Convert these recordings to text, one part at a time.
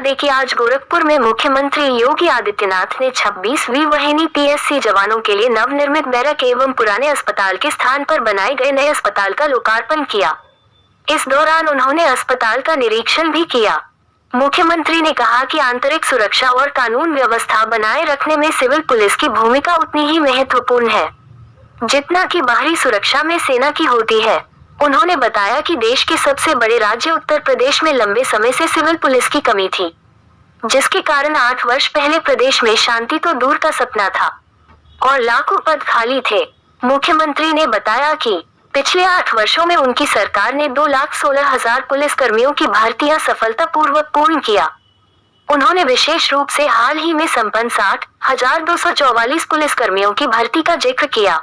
दें कि आज गोरखपुर में मुख्यमंत्री योगी आदित्यनाथ ने 26वीं वाहिनी पीएससी जवानों के लिए नवनिर्मित बैरक एवं पुराने अस्पताल के स्थान पर बनाए गए नए अस्पताल का लोकार्पण किया। इस दौरान उन्होंने अस्पताल का निरीक्षण भी किया। मुख्यमंत्री ने कहा कि आंतरिक सुरक्षा और कानून व्यवस्था बनाए रखने में सिविल पुलिस की भूमिका उतनी ही महत्वपूर्ण है जितना कि बाहरी सुरक्षा में सेना की होती है। उन्होंने बताया कि देश के सबसे बड़े राज्य उत्तर प्रदेश में लंबे समय से सिविल पुलिस की कमी थी, जिसके कारण 8 वर्ष पहले प्रदेश में शांति तो दूर का सपना था और लाखों पद खाली थे। मुख्यमंत्री ने बताया कि पिछले 8 वर्षों में उनकी सरकार ने 2,16,000 पुलिस कर्मियों की भर्तियां सफलतापूर्वक पूर्ण किया। उन्होंने विशेष रूप से हाल ही में संपन्न 60,244 पुलिस कर्मियों की भर्ती का जिक्र किया,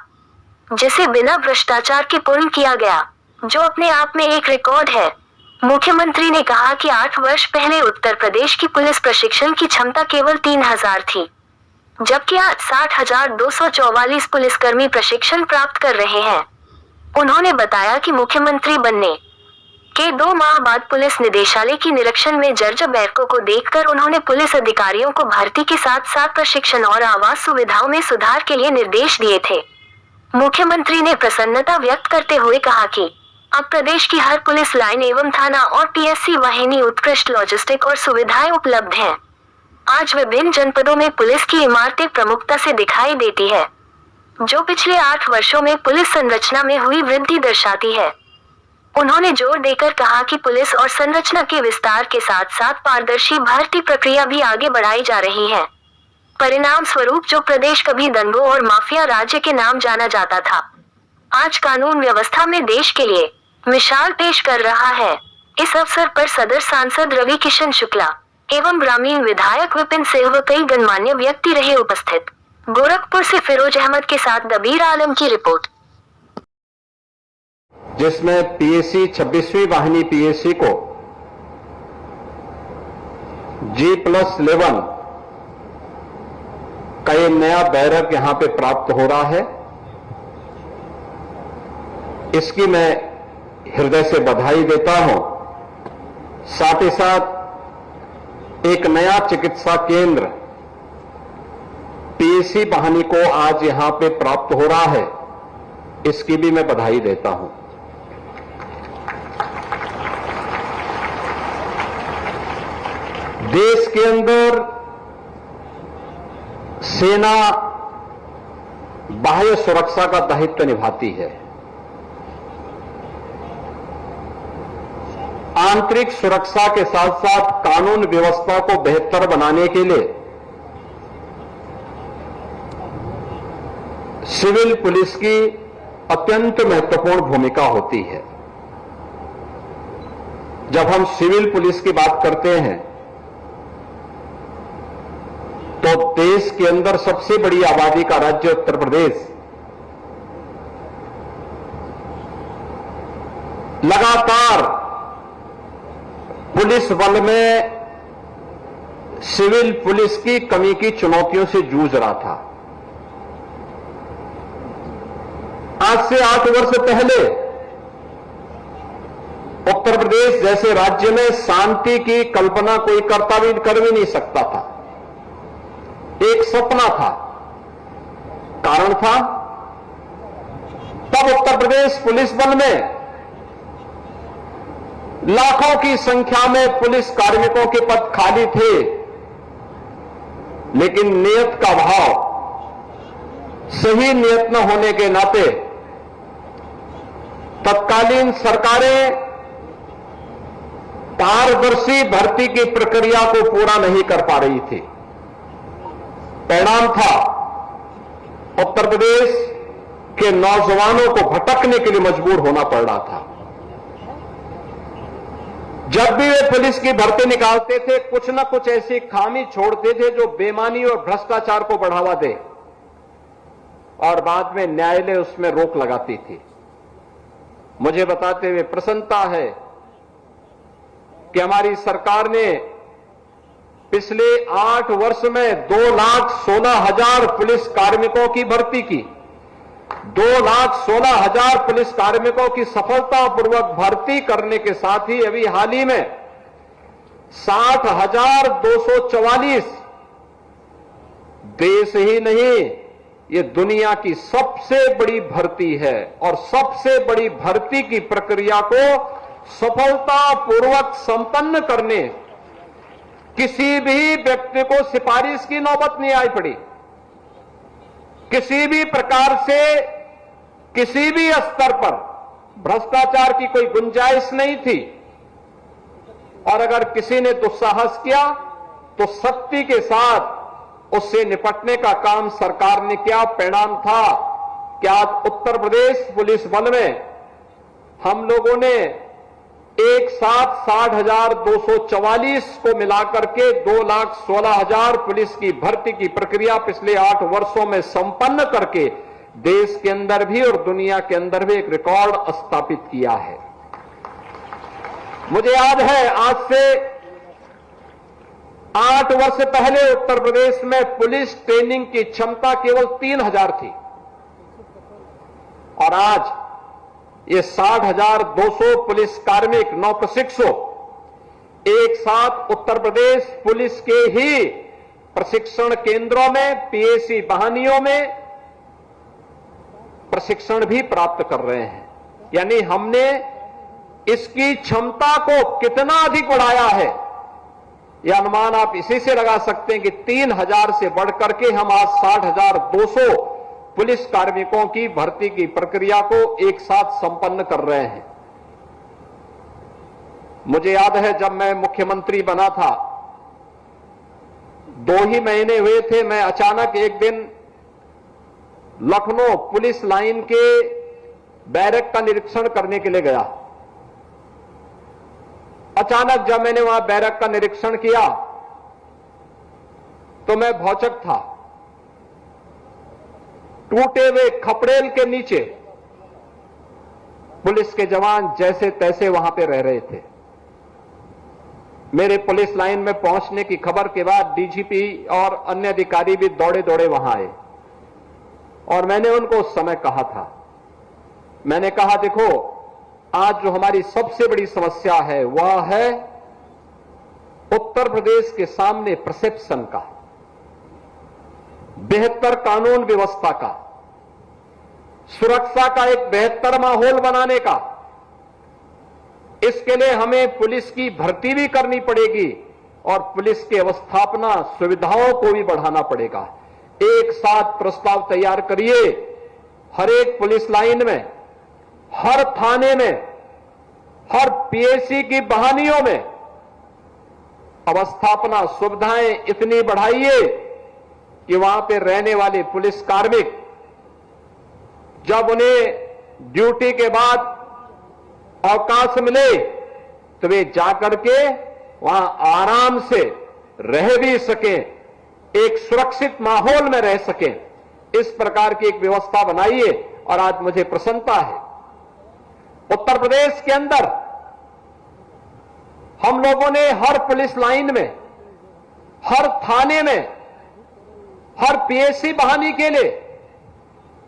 जिसे बिना भ्रष्टाचार के पूर्ण किया गया, जो अपने आप में एक रिकॉर्ड है। मुख्यमंत्री ने कहा कि 8 वर्ष पहले उत्तर प्रदेश की पुलिस प्रशिक्षण की क्षमता केवल 3,000 थी, जबकि आज 60,244 पुलिसकर्मी प्रशिक्षण प्राप्त कर रहे हैं। उन्होंने बताया कि मुख्यमंत्री बनने के 2 माह बाद पुलिस निदेशालय की निरीक्षण में जर्जर बैरकों को देखकर उन्होंने पुलिस अधिकारियों को भर्ती के साथ साथ प्रशिक्षण और आवास सुविधाओं में सुधार के लिए निर्देश दिए थे। मुख्यमंत्री ने प्रसन्नता व्यक्त करते हुए कहा कि अब प्रदेश की हर पुलिस लाइन एवं थाना और पीएससी वाहिनी उत्कृष्ट लॉजिस्टिक और सुविधाएं उपलब्ध हैं। आज विभिन्न जनपदों में पुलिस की इमारतें प्रमुखता से दिखाई देती है, जो पिछले 8 वर्षों में पुलिस संरचना में हुई वृद्धि दर्शाती है। उन्होंने जोर देकर कहा कि पुलिस और संरचना के विस्तार के साथ साथ पारदर्शी भर्ती प्रक्रिया भी आगे बढ़ाई जा रही है। परिणाम स्वरूप जो प्रदेश कभी दंगों और माफिया राज्य के नाम जाना जाता था, आज कानून व्यवस्था में देश के लिए मिसाल पेश कर रहा है। इस अवसर पर सदर सांसद रवि किशन शुक्ला एवं ग्रामीण विधायक विपिन सिंह व कई गणमान्य व्यक्ति रहे उपस्थित। गोरखपुर से फिरोज अहमद के साथ दबीर आलम की रिपोर्ट। जिसमें पीएससी 26वीं वाहिनी पीएससी को G+11 का ये नया बैरक यहां पे प्राप्त हो रहा है। इसकी मैं हृदय से बधाई देता हूं। साथ ही साथ एक नया चिकित्सा केंद्र पीएससी वाहिनी को आज यहां पे प्राप्त हो रहा है, इसकी भी मैं बधाई देता हूं। देश के अंदर सेना बाह्य सुरक्षा का दायित्व निभाती है। आंतरिक सुरक्षा के साथ साथ कानून व्यवस्था को बेहतर बनाने के लिए सिविल पुलिस की अत्यंत महत्वपूर्ण भूमिका होती है। जब हम सिविल पुलिस की बात करते हैं तो देश के अंदर सबसे बड़ी आबादी का राज्य उत्तर प्रदेश लगातार पुलिस बल में सिविल पुलिस की कमी की चुनौतियों से जूझ रहा था। आज से 8 वर्ष पहले उत्तर प्रदेश जैसे राज्य में शांति की कल्पना कोई कर भी नहीं सकता था। एक सपना था, कारण था तब उत्तर प्रदेश पुलिस बल में लाखों की संख्या में पुलिस कार्मिकों के पद खाली थे, लेकिन नियत का भाव, सही नियत न होने के नाते तत्कालीन सरकारें पारदर्शी भर्ती की प्रक्रिया को पूरा नहीं कर पा रही थी। परिणाम था उत्तर प्रदेश के नौजवानों को भटकने के लिए मजबूर होना पड़ रहा था। जब भी वे पुलिस की भर्ती निकालते थे, कुछ न कुछ ऐसी खामी छोड़ते थे जो बेईमानी और भ्रष्टाचार को बढ़ावा दे और बाद में न्यायालय उसमें रोक लगाती थी। मुझे बताते हुए प्रसन्नता है कि हमारी सरकार ने पिछले 8 वर्ष में 2,16,000 पुलिस कार्मिकों की भर्ती की। 2,16,000 पुलिस कार्मिकों की सफलतापूर्वक भर्ती करने के साथ ही अभी हाल ही में 60,244 देश ही नहीं, ये दुनिया की सबसे बड़ी भर्ती है और सबसे बड़ी भर्ती की प्रक्रिया को सफलतापूर्वक संपन्न करने किसी भी व्यक्ति को सिफारिश की नौबत नहीं आई पड़ी। किसी भी प्रकार से किसी भी स्तर पर भ्रष्टाचार की कोई गुंजाइश नहीं थी और अगर किसी ने दुस्साहस किया तो सख्ती के साथ उससे निपटने का काम सरकार ने किया। परिणाम था कि आज उत्तर प्रदेश पुलिस बल में हम लोगों ने एक साथ 60,244 को मिलाकर के 2,16,000 पुलिस की भर्ती की प्रक्रिया पिछले 8 वर्षों में संपन्न करके देश के अंदर भी और दुनिया के अंदर भी एक रिकॉर्ड स्थापित किया है। मुझे याद है आज से 8 वर्ष पहले उत्तर प्रदेश में पुलिस ट्रेनिंग की क्षमता केवल 3,000 थी और आज ये 60,200 पुलिस कार्मिक नवप्रशिक्षु एक साथ उत्तर प्रदेश पुलिस के ही प्रशिक्षण केंद्रों में पीएसी वाहिनियों में प्रशिक्षण भी प्राप्त कर रहे हैं। यानी हमने इसकी क्षमता को कितना अधिक बढ़ाया है, यह अनुमान आप इसी से लगा सकते हैं कि 3,000 से बढ़कर के हम आज 60,200 पुलिस कार्मिकों की भर्ती की प्रक्रिया को एक साथ संपन्न कर रहे हैं। मुझे याद है जब मैं मुख्यमंत्री बना था, 2 ही महीने हुए थे, मैं अचानक एक दिन लखनऊ पुलिस लाइन के बैरक का निरीक्षण करने के लिए गया। अचानक जब मैंने वहां बैरक का निरीक्षण किया तो मैं भौचक था। टूटे हुए खपड़ेल के नीचे पुलिस के जवान जैसे तैसे वहां पे रह रहे थे। मेरे पुलिस लाइन में पहुंचने की खबर के बाद डीजीपी और अन्य अधिकारी भी दौड़े दौड़े वहां आए और मैंने उनको उस समय कहा था, मैंने कहा देखो आज जो हमारी सबसे बड़ी समस्या है वह है उत्तर प्रदेश के सामने परसेप्शन का, बेहतर कानून व्यवस्था का, सुरक्षा का एक बेहतर माहौल बनाने का। इसके लिए हमें पुलिस की भर्ती भी करनी पड़ेगी और पुलिस की अवस्थापना सुविधाओं को भी बढ़ाना पड़ेगा। एक साथ प्रस्ताव तैयार करिए, हर एक पुलिस लाइन में, हर थाने में, हर पीएसी की बहानियों में अवस्थापना सुविधाएं इतनी बढ़ाइए कि वहां पे रहने वाले पुलिस कार्मिक जब उन्हें ड्यूटी के बाद अवकाश मिले तो वे जाकर के वहां आराम से रह भी सकें, एक सुरक्षित माहौल में रह सकें। इस प्रकार की एक व्यवस्था बनाइए और आज मुझे प्रसन्नता है उत्तर प्रदेश के अंदर हम लोगों ने हर पुलिस लाइन में, हर थाने में, हर पीएसी बहाली के लिए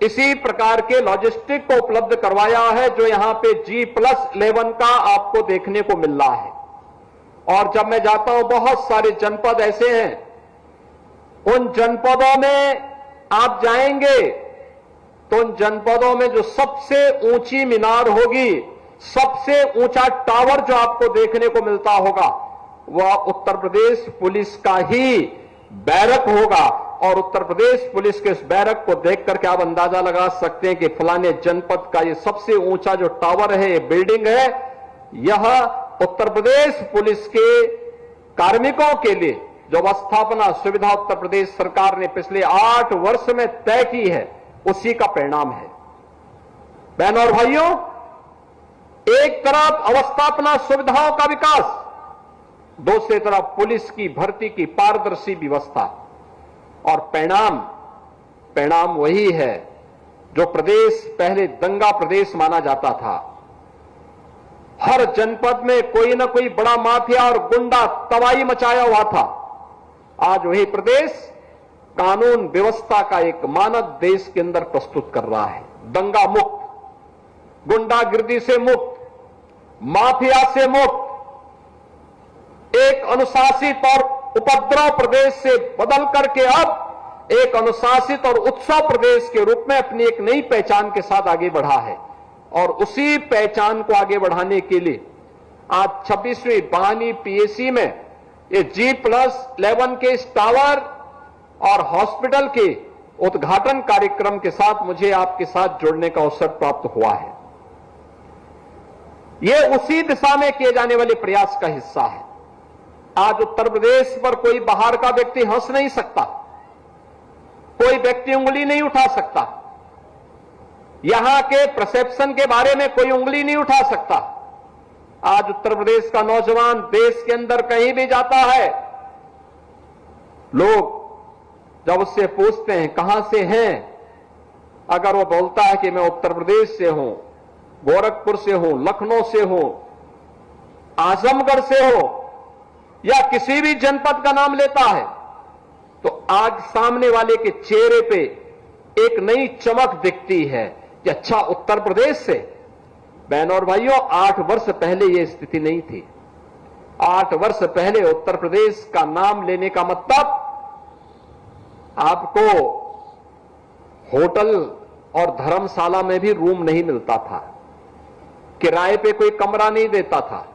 इसी प्रकार के लॉजिस्टिक को उपलब्ध करवाया है जो यहां पे G+11 का आपको देखने को मिल रहा है। और जब मैं जाता हूं बहुत सारे जनपद ऐसे हैं, उन जनपदों में आप जाएंगे तो उन जनपदों में जो सबसे ऊंची मीनार होगी, सबसे ऊंचा टावर जो आपको देखने को मिलता होगा वह उत्तर प्रदेश पुलिस का ही बैरक होगा। और उत्तर प्रदेश पुलिस के इस बैरक को देख करके आप अंदाजा लगा सकते हैं कि फलाने जनपद का ये सबसे ऊंचा जो टावर है, ये बिल्डिंग है, यह उत्तर प्रदेश पुलिस के कार्मिकों के लिए जो अवस्थापना सुविधा उत्तर प्रदेश सरकार ने पिछले 8 वर्ष में तय की है उसी का परिणाम है। बहनों और भाइयों, एक तरफ अवस्थापना सुविधाओं का विकास, दूसरी तरफ पुलिस की भर्ती की पारदर्शी व्यवस्था और परिणाम वही है जो प्रदेश पहले दंगा प्रदेश माना जाता था। हर जनपद में कोई ना कोई बड़ा माफिया और गुंडा तबाही मचाया हुआ था। आज वही प्रदेश कानून व्यवस्था का एक मानक देश के अंदर प्रस्तुत कर रहा है। दंगा मुक्त, गुंडागिर्दी से मुक्त, माफिया से मुक्त, एक अनुशासित और उपद्रव प्रदेश से बदल करके अब एक अनुशासित और उत्सव प्रदेश के रूप में अपनी एक नई पहचान के साथ आगे बढ़ा है। और उसी पहचान को आगे बढ़ाने के लिए आज 26वीं बहानी पीएसी में ये G+11 के इस टावर और हॉस्पिटल के उद्घाटन कार्यक्रम के साथ मुझे आपके साथ जुड़ने का अवसर प्राप्त हुआ है। यह उसी दिशा में किए जाने वाले प्रयास का हिस्सा है। आज उत्तर प्रदेश पर कोई बाहर का व्यक्ति हंस नहीं सकता, कोई व्यक्ति उंगली नहीं उठा सकता, यहां के परसेप्शन के बारे में कोई उंगली नहीं उठा सकता। आज उत्तर प्रदेश का नौजवान देश के अंदर कहीं भी जाता है, लोग जब उससे पूछते हैं कहां से हैं, अगर वो बोलता है कि मैं उत्तर प्रदेश से हूं, गोरखपुर से हूं, लखनऊ से हूं, आजमगढ़ से हूं या किसी भी जनपद का नाम लेता है, तो आज सामने वाले के चेहरे पे एक नई चमक दिखती है कि अच्छा उत्तर प्रदेश से। बहनों और भाइयों, 8 वर्ष पहले यह स्थिति नहीं थी। 8 वर्ष पहले उत्तर प्रदेश का नाम लेने का मतलब आपको होटल और धर्मशाला में भी रूम नहीं मिलता था, किराए पे कोई कमरा नहीं देता था।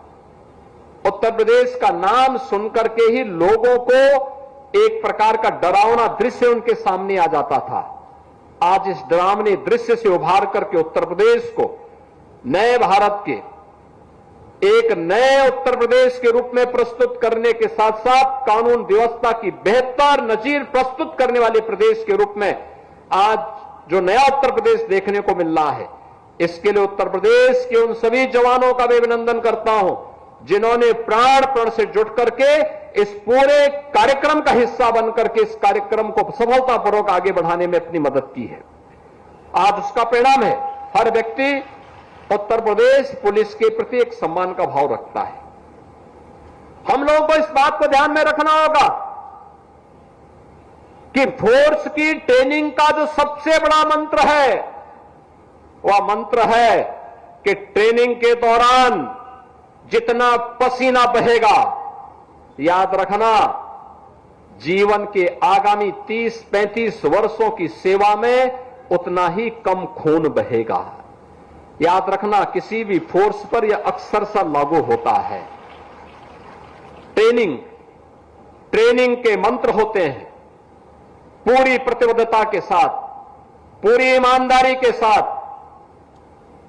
उत्तर प्रदेश का नाम सुनकर के ही लोगों को एक प्रकार का डरावना दृश्य उनके सामने आ जाता था। आज इस डरावने दृश्य से उभार करके उत्तर प्रदेश को नए भारत के एक नए उत्तर प्रदेश के रूप में प्रस्तुत करने के साथ साथ कानून व्यवस्था की बेहतर नजीर प्रस्तुत करने वाले प्रदेश के रूप में आज जो नया उत्तर प्रदेश देखने को मिल रहा है, इसके लिए उत्तर प्रदेश के उन सभी जवानों का मैं अभिनंदन करता हूं जिन्होंने प्राण प्रण से जुट करके इस पूरे कार्यक्रम का हिस्सा बनकर के इस कार्यक्रम को सफलतापूर्वक आगे बढ़ाने में अपनी मदद की है। आज उसका परिणाम है हर व्यक्ति उत्तर प्रदेश पुलिस के प्रति एक सम्मान का भाव रखता है। हम लोगों को इस बात को ध्यान में रखना होगा कि फोर्स की ट्रेनिंग का जो सबसे बड़ा मंत्र है वह मंत्र है कि ट्रेनिंग के दौरान जितना पसीना बहेगा, याद रखना जीवन के आगामी 30-35 वर्षों की सेवा में उतना ही कम खून बहेगा। याद रखना किसी भी फोर्स पर यह अक्सर सा लागू होता है। ट्रेनिंग के मंत्र होते हैं पूरी प्रतिबद्धता के साथ, पूरी ईमानदारी के साथ,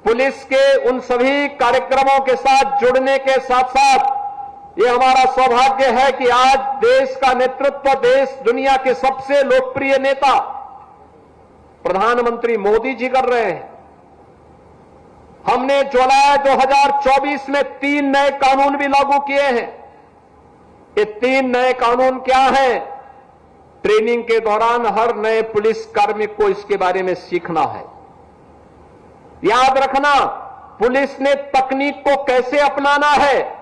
पुलिस के उन सभी कार्यक्रमों के साथ जुड़ने के साथ साथ ये हमारा सौभाग्य है कि आज देश का नेतृत्व देश दुनिया के सबसे लोकप्रिय नेता प्रधानमंत्री मोदी जी कर रहे हैं। हमने जुलाई 2024 में 3 नए कानून भी लागू किए हैं। ये 3 नए कानून क्या हैं? ट्रेनिंग के दौरान हर नए पुलिस कार्मिक को इसके बारे में सीखना है। याद रखना पुलिस ने तकनीक को कैसे अपनाना है,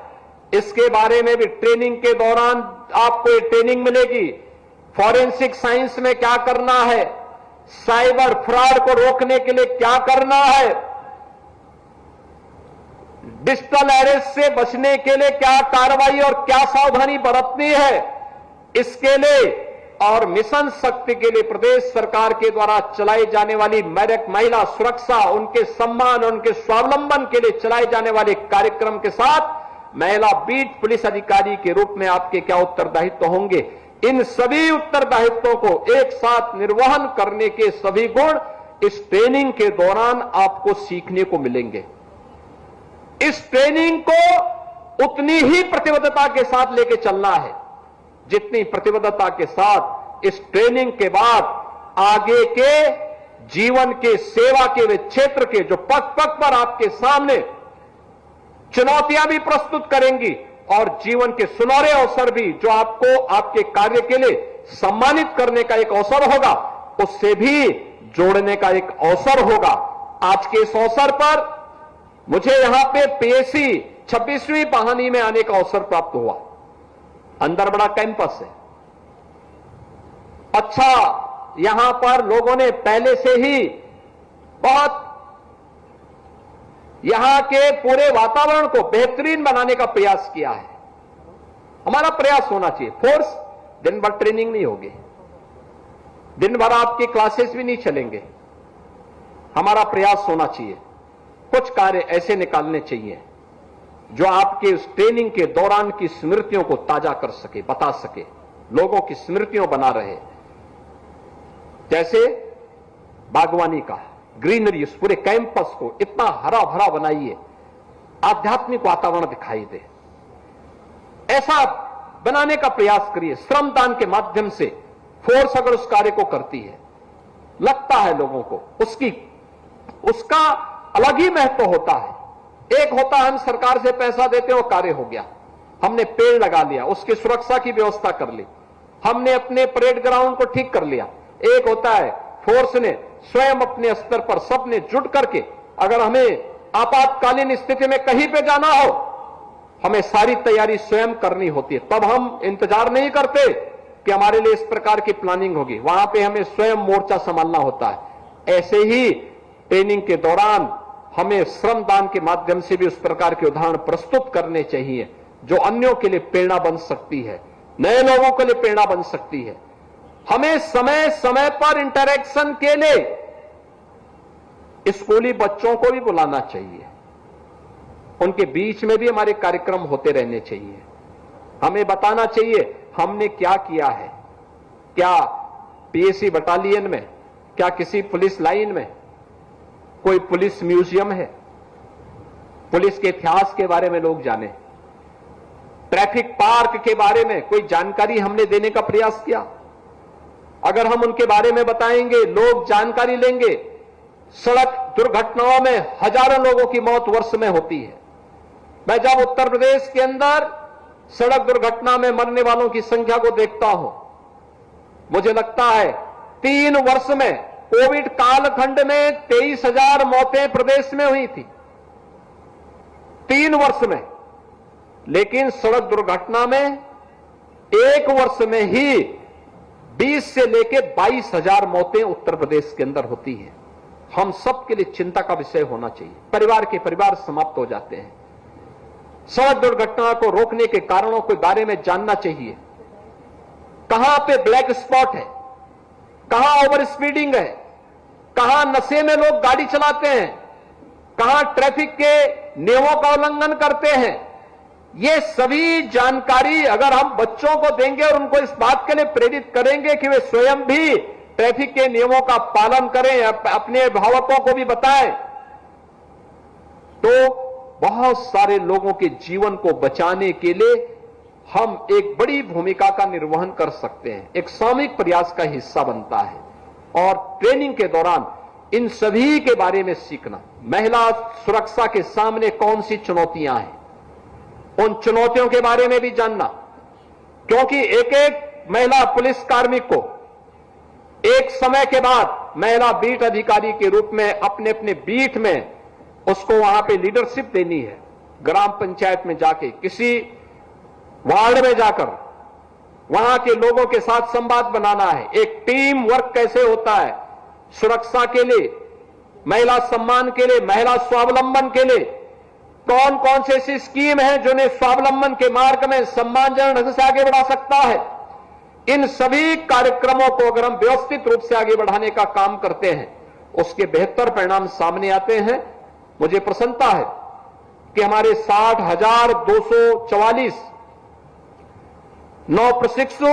इसके बारे में भी ट्रेनिंग के दौरान आपको ये ट्रेनिंग मिलेगी। फॉरेंसिक साइंस में क्या करना है, साइबर फ्रॉड को रोकने के लिए क्या करना है, डिजिटल अरेस्ट से बचने के लिए क्या कार्रवाई और क्या सावधानी बरतनी है, इसके लिए और मिशन शक्ति के लिए प्रदेश सरकार के द्वारा चलाई जाने वाली महिला सुरक्षा, उनके सम्मान, उनके स्वावलंबन के लिए चलाए जाने वाले कार्यक्रम के साथ महिला बीट पुलिस अधिकारी के रूप में आपके क्या उत्तरदायित्व होंगे, इन सभी उत्तरदायित्वों को एक साथ निर्वहन करने के सभी गुण इस ट्रेनिंग के दौरान आपको सीखने को मिलेंगे। इस ट्रेनिंग को उतनी ही प्रतिबद्धता के साथ लेके चलना है जितनी प्रतिबद्धता के साथ इस ट्रेनिंग के बाद आगे के जीवन के सेवा के वे क्षेत्र के जो पग पग पर आपके सामने चुनौतियां भी प्रस्तुत करेंगी और जीवन के सुनहरे अवसर भी जो आपको आपके कार्य के लिए सम्मानित करने का एक अवसर होगा, उससे भी जोड़ने का एक अवसर होगा। आज के इस अवसर पर मुझे यहां पे पीएसी 26वीं बहानी में आने का अवसर प्राप्त हुआ। अंदर बड़ा कैंपस है, अच्छा यहां पर लोगों ने पहले से ही बहुत यहां के पूरे वातावरण को बेहतरीन बनाने का प्रयास किया है हमारा प्रयास होना चाहिए। फोर्स दिन भर ट्रेनिंग नहीं होगी, दिन भर आपकी क्लासेस भी नहीं चलेंगे। हमारा प्रयास होना चाहिए, कुछ कार्य ऐसे निकालने चाहिए जो आपके उस ट्रेनिंग के दौरान की स्मृतियों को ताजा कर सके, बता सके, लोगों की स्मृतियों बना रहे। जैसे बागवानी का ग्रीनरी, उस पूरे कैंपस को इतना हरा भरा बनाइए, आध्यात्मिक वातावरण दिखाई दे, ऐसा बनाने का प्रयास करिए। श्रमदान के माध्यम से फोर्स अगर उस कार्य को करती है, लगता है लोगों को उसका अलग ही महत्व होता है। एक होता है हम सरकार से पैसा देते हैं, वो कार्य हो गया, हमने पेड़ लगा लिया, उसकी सुरक्षा की व्यवस्था कर ली, हमने अपने परेड ग्राउंड को ठीक कर लिया। एक होता है फोर्स ने स्वयं अपने स्तर पर सबने जुट करके, अगर हमें आपातकालीन स्थिति में कहीं पे जाना हो, हमें सारी तैयारी स्वयं करनी होती है। तब हम इंतजार नहीं करते कि हमारे लिए इस प्रकार की प्लानिंग होगी, वहां पे हमें स्वयं मोर्चा संभालना होता है। ऐसे ही ट्रेनिंग के दौरान हमें श्रमदान के माध्यम से भी उस प्रकार के उदाहरण प्रस्तुत करने चाहिए जो अन्यों के लिए प्रेरणा बन सकती है, नए लोगों के लिए प्रेरणा बन सकती है। हमें समय समय पर इंटरेक्शन के लिए स्कूली बच्चों को भी बुलाना चाहिए, उनके बीच में भी हमारे कार्यक्रम होते रहने चाहिए। हमें बताना चाहिए हमने क्या किया है, क्या पीएसी बटालियन में, क्या किसी पुलिस लाइन में कोई पुलिस म्यूजियम है, पुलिस के इतिहास के बारे में लोग जाने, ट्रैफिक पार्क के बारे में कोई जानकारी हमने देने का प्रयास किया। अगर हम उनके बारे में बताएंगे, लोग जानकारी लेंगे। सड़क दुर्घटनाओं में हजारों लोगों की मौत वर्ष में होती है। मैं जब उत्तर प्रदेश के अंदर सड़क दुर्घटना में मरने वालों की संख्या को देखता हूं, मुझे लगता है 3 वर्ष में कोविड कालखंड में 23,000 मौतें प्रदेश में हुई थी, 3 वर्ष में। लेकिन सड़क दुर्घटना में 1 वर्ष में ही 20 से लेकर 22,000 मौतें उत्तर प्रदेश के अंदर होती हैं। हम सबके लिए चिंता का विषय होना चाहिए। परिवार के परिवार समाप्त हो जाते हैं। सड़क दुर्घटना को रोकने के कारणों के बारे में जानना चाहिए। कहां पे ब्लैक स्पॉट है, कहां ओवर स्पीडिंग है, कहां नशे में लोग गाड़ी चलाते हैं, कहां ट्रैफिक के नियमों का उल्लंघन करते हैं। ये सभी जानकारी अगर हम बच्चों को देंगे और उनको इस बात के लिए प्रेरित करेंगे कि वे स्वयं भी ट्रैफिक के नियमों का पालन करें, अपने अभिभावकों को भी बताएं, तो बहुत सारे लोगों के जीवन को बचाने के लिए हम एक बड़ी भूमिका का निर्वहन कर सकते हैं, एक सामूहिक प्रयास का हिस्सा बनता है। और ट्रेनिंग के दौरान इन सभी के बारे में सीखना, महिला सुरक्षा के सामने कौन सी चुनौतियां हैं, उन चुनौतियों के बारे में भी जानना, क्योंकि एक एक महिला पुलिस कार्मिक को एक समय के बाद महिला बीट अधिकारी के रूप में अपने अपने बीट में उसको वहां पे लीडरशिप देनी है। ग्राम पंचायत में जाके, किसी वार्ड में जाकर वहां के लोगों के साथ संवाद बनाना है। एक टीम वर्क कैसे होता है, सुरक्षा के लिए, महिला सम्मान के लिए, महिला स्वावलंबन के लिए कौन कौन से ऐसी स्कीम है जो उन्हें स्वावलंबन के मार्ग में सम्मानजनक ढंग से आगे बढ़ा सकता है। इन सभी कार्यक्रमों को अगर हम व्यवस्थित रूप से आगे बढ़ाने का काम करते हैं, उसके बेहतर परिणाम सामने आते हैं। मुझे प्रसन्नता है कि हमारे 60,244 नौ प्रशिक्षु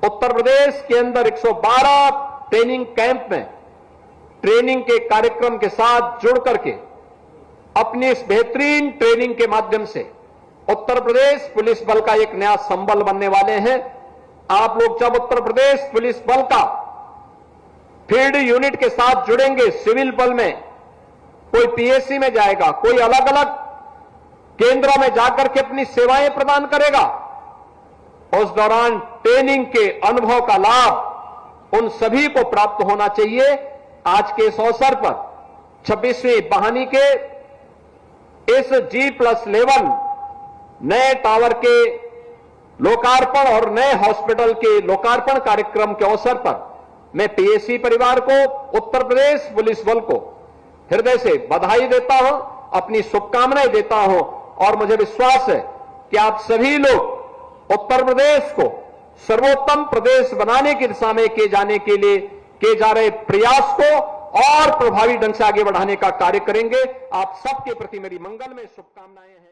उत्तर प्रदेश के अंदर 112 ट्रेनिंग कैंप में ट्रेनिंग के कार्यक्रम के साथ जुड़ करके अपनी इस बेहतरीन ट्रेनिंग के माध्यम से उत्तर प्रदेश पुलिस बल का एक नया संबल बनने वाले हैं। आप लोग जब उत्तर प्रदेश पुलिस बल का फील्ड यूनिट के साथ जुड़ेंगे, सिविल बल में कोई पीएससी में जाएगा, कोई अलग अलग केंद्रों में जाकर के अपनी सेवाएं प्रदान करेगा, उस दौरान ट्रेनिंग के अनुभव का लाभ उन सभी को प्राप्त होना चाहिए। आज के इस अवसर पर 26वीं बहानी के इस G+11 नए टावर के लोकार्पण और नए हॉस्पिटल के लोकार्पण कार्यक्रम के अवसर पर मैं पीएससी परिवार को, उत्तर प्रदेश पुलिस बल को हृदय से बधाई देता हूं, अपनी शुभकामनाएं देता हूं और मुझे विश्वास है कि आप सभी लोग उत्तर प्रदेश को सर्वोत्तम प्रदेश बनाने की दिशा में किए जाने के लिए किए जा रहे प्रयास को और प्रभावी ढंग से आगे बढ़ाने का कार्य करेंगे। आप सबके प्रति मेरी मंगलमय शुभकामनाएं हैं।